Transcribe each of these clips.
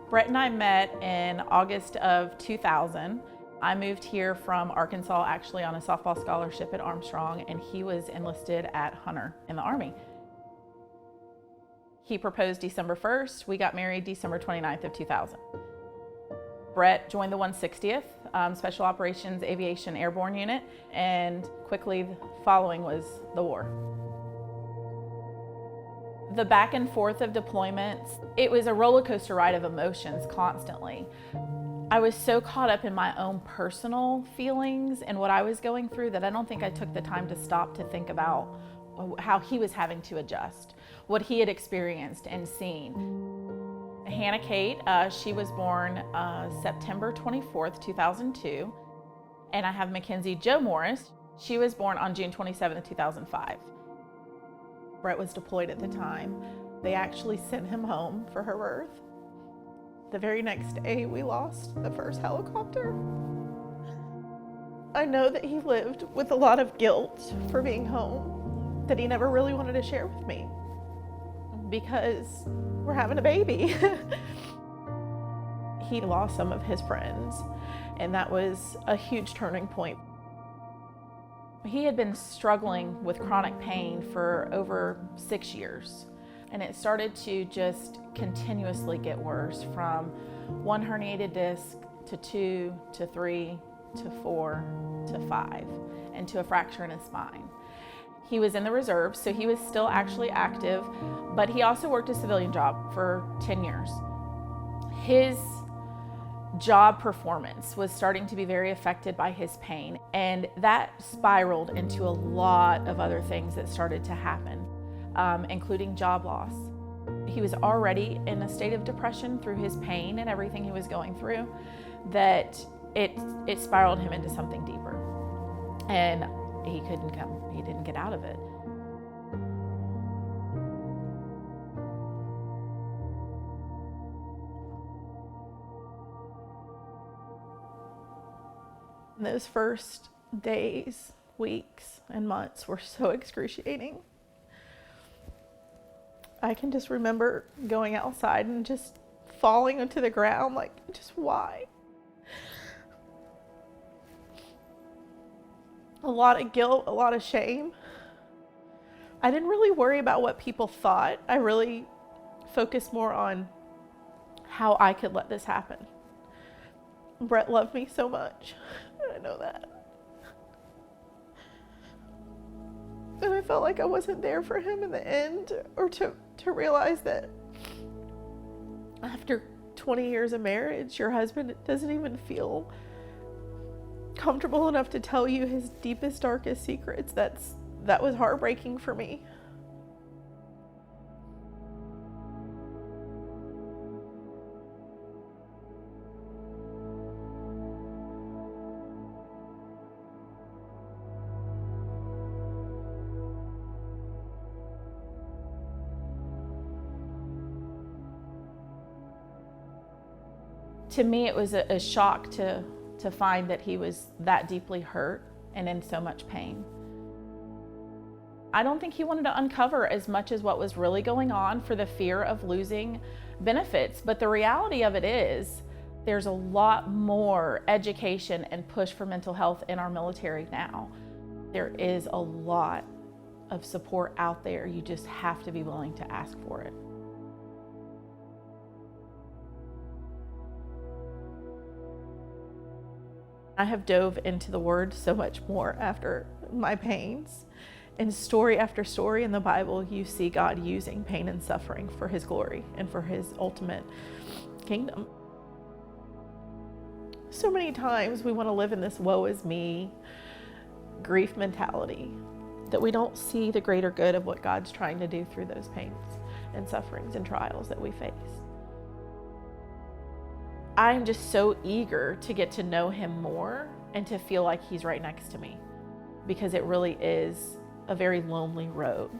Brett and I met in August of 2000. I moved here from Arkansas actually on a softball scholarship at Armstrong, and he was enlisted at Hunter in the Army. He proposed December 1st. We got married December 29th of 2000. Brett joined the 160th Special Operations Aviation Airborne Unit, and quickly following was the war. The back and forth of deployments, it was a roller coaster ride of emotions constantly. I was so caught up in my own personal feelings and what I was going through that I don't think I took the time to stop to think about how he was having to adjust, what he had experienced and seen. Hannah Kate, she was born September 24th, 2002. And I have Mackenzie Jo Morris. She was born on June 27th, 2005. Brett was deployed at the time. They actually sent him home for her birth. The very next day, we lost the first helicopter. I know that he lived with a lot of guilt for being home that he never really wanted to share with me because we're having a baby. He lost some of his friends, and that was a huge turning point. He had been struggling with chronic pain for over 6 years, and it started to just continuously get worse, from one herniated disc to 2 to 3 to 4 to 5, and to a fracture in his spine. He was in the reserves, so he was still actually active, but he also worked a civilian job for 10 years. His job performance was starting to be very affected by his pain, and that spiraled into a lot of other things that started to happen, including job loss. He was already in a state of depression through his pain and everything he was going through, that it spiraled him into something deeper, and he didn't get out of it. Those first days, weeks, and months were so excruciating. I can just remember going outside and just falling onto the ground, like, just why? A lot of guilt, a lot of shame. I didn't really worry about what people thought. I really focused more on how I could let this happen. Brett loved me so much. I know that. And I felt like I wasn't there for him in the end, or to realize that after 20 years of marriage, your husband doesn't even feel comfortable enough to tell you his deepest, darkest secrets. That was heartbreaking for me. To me, it was a shock to find that he was that deeply hurt and in so much pain. I don't think he wanted to uncover as much as what was really going on for the fear of losing benefits. But the reality of it is, there's a lot more education and push for mental health in our military now. There is a lot of support out there. You just have to be willing to ask for it. I have dove into the Word so much more after my pains. In story after story in the Bible, you see God using pain and suffering for His glory and for His ultimate kingdom. So many times we want to live in this woe is me, grief mentality, that we don't see the greater good of what God's trying to do through those pains and sufferings and trials that we face. I'm just so eager to get to know Him more and to feel like He's right next to me, because it really is a very lonely road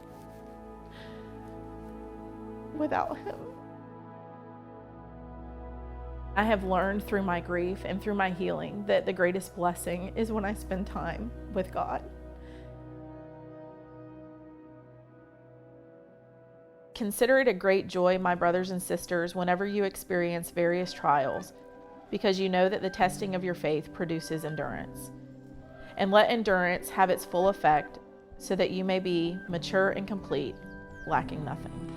without Him. I have learned through my grief and through my healing that the greatest blessing is when I spend time with God. Consider it a great joy, my brothers and sisters, whenever you experience various trials, because you know that the testing of your faith produces endurance. And let endurance have its full effect, so that you may be mature and complete, lacking nothing.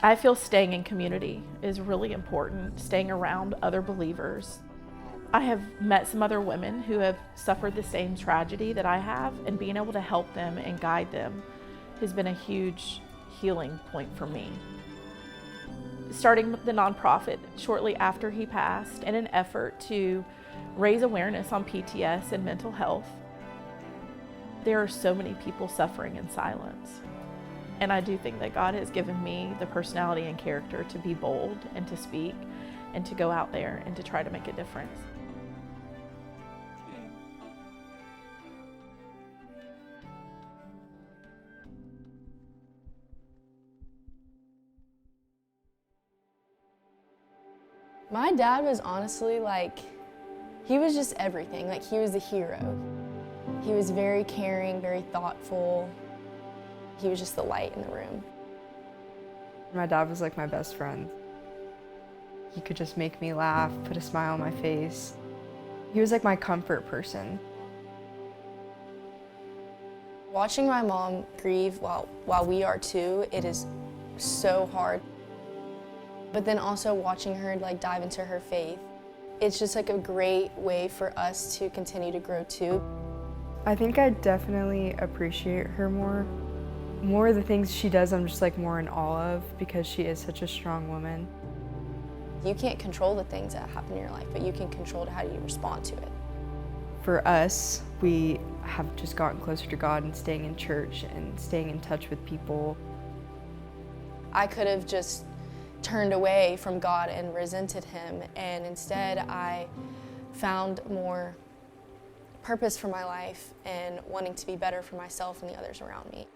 I feel staying in community is really important, staying around other believers. I have met some other women who have suffered the same tragedy that I have, and being able to help them and guide them has been a huge healing point for me. Starting the nonprofit shortly after he passed in an effort to raise awareness on PTS and mental health. There are so many people suffering in silence. And I do think that God has given me the personality and character to be bold and to speak and to go out there and to try to make a difference. My dad was honestly he was just everything. He was a hero. He was very caring, very thoughtful. He was just the light in the room. My dad was like my best friend. He could just make me laugh, put a smile on my face. He was like my comfort person. Watching my mom grieve while we are too, it is so hard. But then also watching her dive into her faith, it's just a great way for us to continue to grow too. I think I definitely appreciate her more. More of the things she does, I'm just more in awe of, because she is such a strong woman. You can't control the things that happen in your life, but you can control how you respond to it. For us, we have just gotten closer to God and staying in church and staying in touch with people. I could have just turned away from God and resented him, and instead I found more purpose for my life and wanting to be better for myself and the others around me.